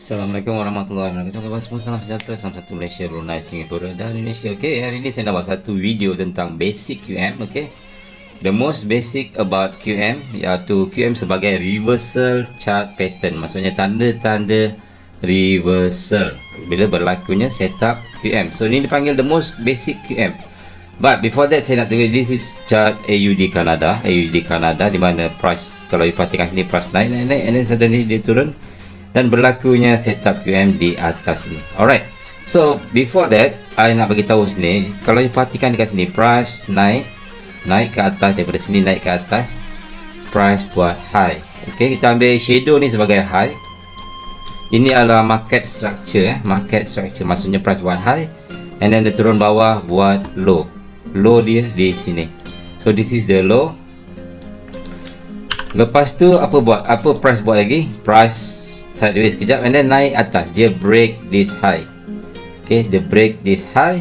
Assalamualaikum warahmatullahi wabarakatuh. Kawan semua, salam sejahtera, salam satu Malaysia, Brunei, Singapura dan Indonesia. Okey, hari ini saya nak buat satu video tentang basic QM. Okey, the most basic about QM, iaitu QM sebagai reversal chart pattern. Maksudnya tanda-tanda reversal bila berlakunya setup QM. So ini dipanggil the most basic QM. But before that, saya nak tunjuk, this is chart AUD Canada. AUD Canada di mana price, kalau you perhatikan sini, price naik and then suddenly dia turun dan berlakunya setup QM di atas ni. Alright, so before that, I nak bagi tahu sini, kalau you perhatikan dekat sini, price naik ke atas, daripada sini naik ke atas, price buat high. Okay, kita ambil shadow ni sebagai high. Ini adalah market structure, market structure, maksudnya price buat high and then dia turun bawah buat low. Low dia di sini. So this is the low. Lepas tu apa price buat lagi? Price sideways sekejap and then naik atas, dia break this high. Okay, dia break this high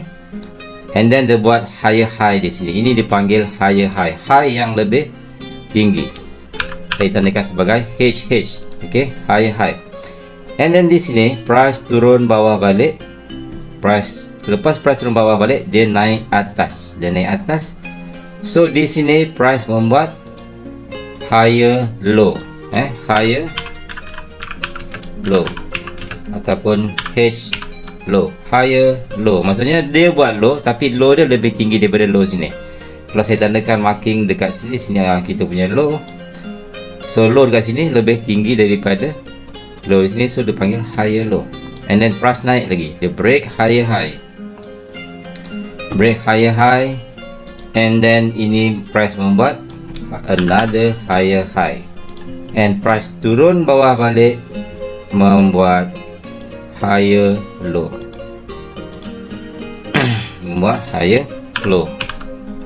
and then dia buat higher high di sini. Ini dipanggil higher high, high yang lebih tinggi. Saya tandakan sebagai HH. Okay, higher high. And then di sini price turun bawah balik. Lepas price turun bawah balik, dia naik atas. So di sini price membuat higher low, higher low ataupun H low, higher low. Maksudnya dia buat low tapi low dia lebih tinggi daripada low sini. Kalau saya tandakan marking dekat sini, kita punya low. So low dekat sini lebih tinggi daripada low di sini, so dia panggil higher low. And then price naik lagi, dia break higher high. Break higher high and then ini price membuat another higher high. And price turun bawah balik membuat higher low. Membuat higher low.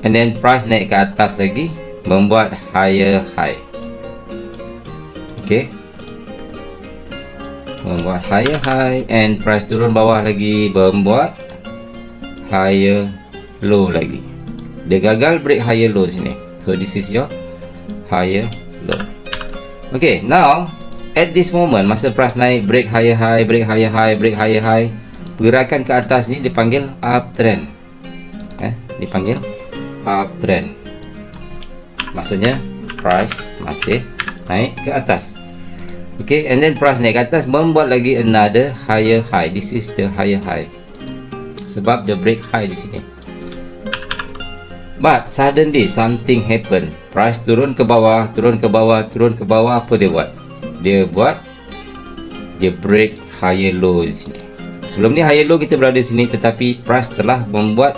And then price naik ke atas lagi membuat higher high. Okay, membuat higher high and price turun bawah lagi membuat higher low lagi. Dia gagal break higher low sini. So this is your higher low. Okay, now at this moment, masa price naik, break higher high, break higher high, break higher high, pergerakan ke atas ni dipanggil uptrend. Dipanggil uptrend. Maksudnya price masih naik ke atas. Okay, and then price naik ke atas membuat lagi another higher high. This is the higher high. Sebab dia break high di sini. But suddenly something happen. Price turun ke bawah, apa dia buat? Dia break higher low di sini. Sebelum ni higher low kita berada di sini, tetapi price telah membuat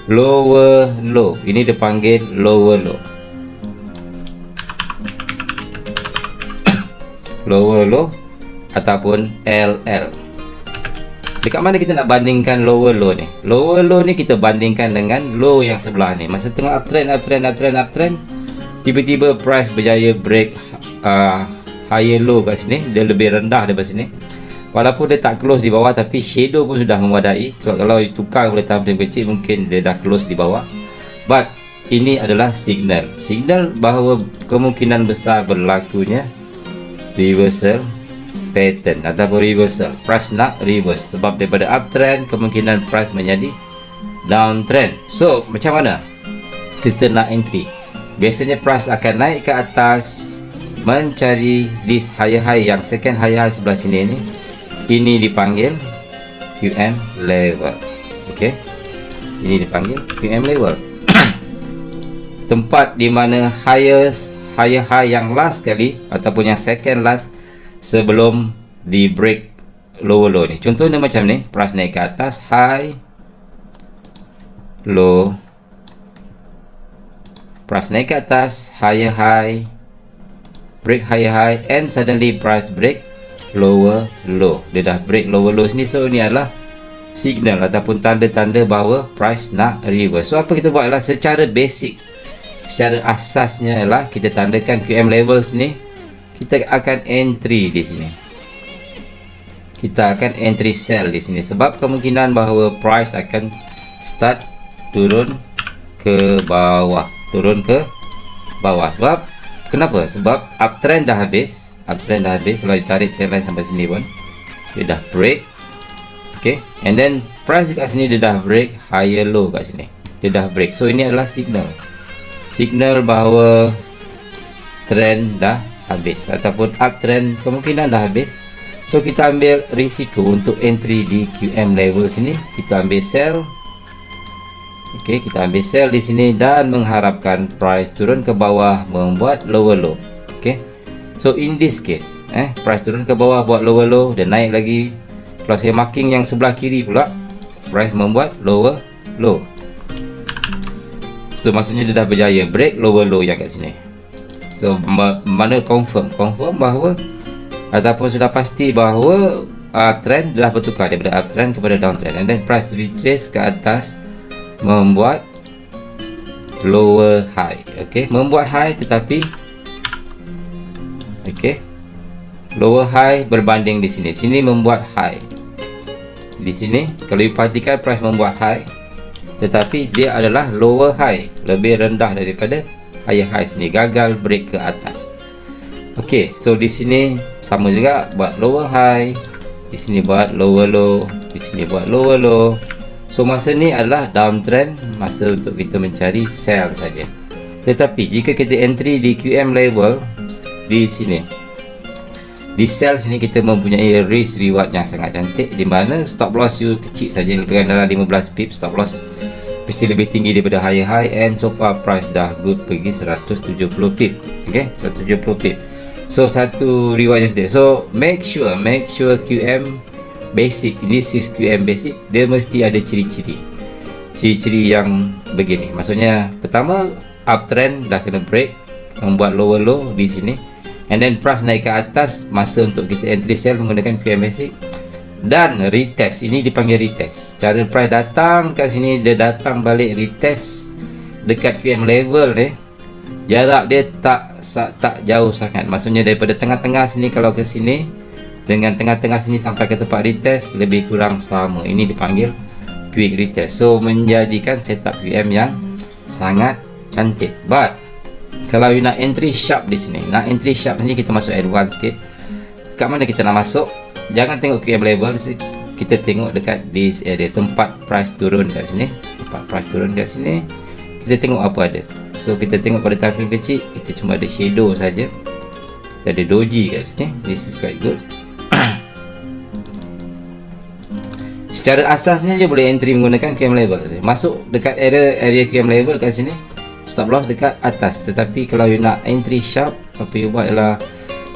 lower low. Ini dipanggil lower low. Lower low ataupun LL. Dekat mana kita nak bandingkan lower low ni? Lower low ni kita bandingkan dengan low yang sebelah ni. Masa tengah uptrend, tiba-tiba price berjaya break higher low kat sini. Dia lebih rendah daripada sini. Walaupun dia tak close di bawah, tapi shadow pun sudah memadai. Sebab kalau ditukar boleh tambah kecil, mungkin dia dah close di bawah. But ini adalah signal bahawa kemungkinan besar berlakunya reversal pattern ataupun reversal. Price nak reverse sebab daripada uptrend kemungkinan price menjadi downtrend. So macam mana kita nak entry? Biasanya price akan naik ke atas mencari this higher high, yang second higher high sebelah sini ni. Ini dipanggil QM level. Okay, ini dipanggil QM level. Tempat di mana higher high yang last kali ataupun yang second last sebelum di break lower low ni. Contohnya macam ni, price naik ke atas, high low, price naik ke atas, higher high, break higher high and suddenly price break lower low. Dia dah break lower low sini. So ni adalah signal ataupun tanda-tanda bahawa price nak reverse. So apa kita buat adalah secara basic, secara asasnya adalah kita tandakan QM levels ni. Kita akan entry di sini. Kita akan entry sell di sini sebab kemungkinan bahawa price akan start turun ke bawah, Sebab kenapa? Sebab uptrend dah habis. Kalau ditarik trend line sampai sini pun dia dah break. Okay, and then price kat sini dia dah break higher low kat sini, dia dah break. So ini adalah signal bahawa trend dah habis ataupun uptrend kemungkinan dah habis. So kita ambil risiko untuk entry di QM level sini, kita ambil sell. Okay, kita ambil sell di sini dan mengharapkan price turun ke bawah membuat lower low. Okay, so in this case price turun ke bawah buat lower low dan naik lagi. Kalau saya marking yang sebelah kiri pula, price membuat lower low. So maksudnya dia dah berjaya break lower low yang kat sini. So mana confirm bahawa ataupun sudah pasti bahawa trend telah bertukar daripada uptrend kepada downtrend, and then price retrace ke atas membuat lower high. Okay, membuat high tetapi lower high berbanding di sini membuat high. Di sini kalau you perhatikan price membuat high tetapi dia adalah lower high, lebih rendah daripada higher high sini, gagal break ke atas. Okay, so di sini sama juga buat lower high, di sini buat lower low, di sini buat lower low. So masa ni adalah downtrend, masa untuk kita mencari sell saja. Tetapi jika kita entry di QM level di sini, di sell sini kita mempunyai risk reward yang sangat cantik, di mana stop loss you kecil saja, lebih dalam 15 pip. Stop loss mesti lebih tinggi daripada higher high, and so far price dah good pergi 170 pip. Okay, 170 pip. So satu reward yang cantik. So make sure QM basic, this is QM basic, dia mesti ada ciri-ciri yang begini. Maksudnya pertama, uptrend dah kena break, membuat lower low di sini, and then price naik ke atas, masa untuk kita entry sell menggunakan QM basic. Dan retest, ini dipanggil retest. Cara price datang kat sini, dia datang balik retest dekat QM level ni. Jarak dia tak jauh sangat. Maksudnya daripada tengah-tengah sini kalau ke sini dengan tengah-tengah sini sampai ke tempat retest lebih kurang sama. Ini dipanggil quick retest. So menjadikan setup QM yang sangat cantik. But kalau you nak entry sharp di sini, ni kita masuk advance sikit. Kat mana kita nak masuk? Jangan tengok QM level, kita tengok dekat this area, tempat price turun kat sini. Kita tengok apa ada. So kita tengok pada time frame kecil, kita cuma ada shadow saja. Kita ada doji kat sini. This is quite good. Secara asasnya je boleh entry menggunakan QM level saja. Masuk dekat area QM level kat sini, stop loss dekat atas. Tetapi kalau you nak entry sharp, apa you buat ialah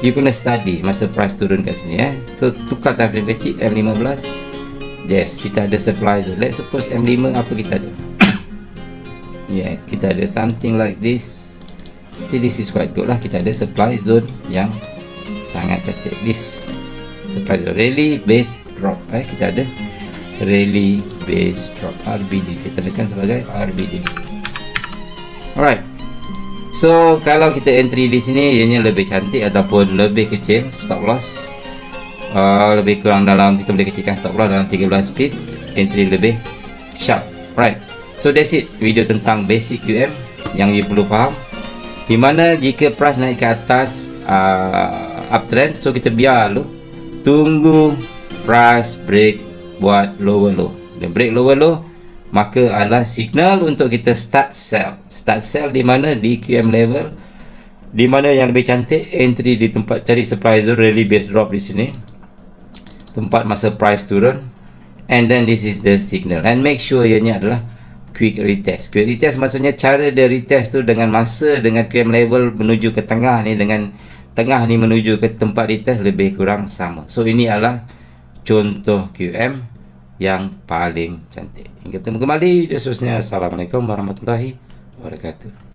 you kena study masa price turun kat sini. So tukar time frame kecil M15. Yes, kita ada supply zone. Let's suppose M5, apa kita ada? Yeah, kita ada something like this. This is quite good lah. Kita ada supply zone yang sangat cantik. This supply zone rally base drop. Kita ada rally base drop, RBD. Saya tandakan sebagai RBD. Alright. So kalau kita entry di sini, ianya lebih cantik ataupun lebih kecil stop loss. Lebih kurang dalam, kita boleh kecilkan stop loss dalam 13 pip. Entry lebih sharp. Right. So that's it, video tentang basic QM yang you perlu faham. Di mana jika price naik ke atas uptrend, so kita biar dulu, tunggu price break buat lower low. Dia break lower low, maka adalah signal untuk kita start sell. Start sell di mana? Di QM level. Di mana yang lebih cantik, entry di tempat cari supply zone, rally base drop di sini, tempat masa price turun, and then this is the signal. And make sure ianya adalah quick retest. Quick retest maksudnya cara dia retest tu dengan masa, dengan QM level menuju ke tengah ni, dengan tengah ni menuju ke tempat retest lebih kurang sama. So ini adalah contoh QM yang paling cantik. Hingga bertemu kembali video seterusnya. Assalamualaikum warahmatullahi wabarakatuh.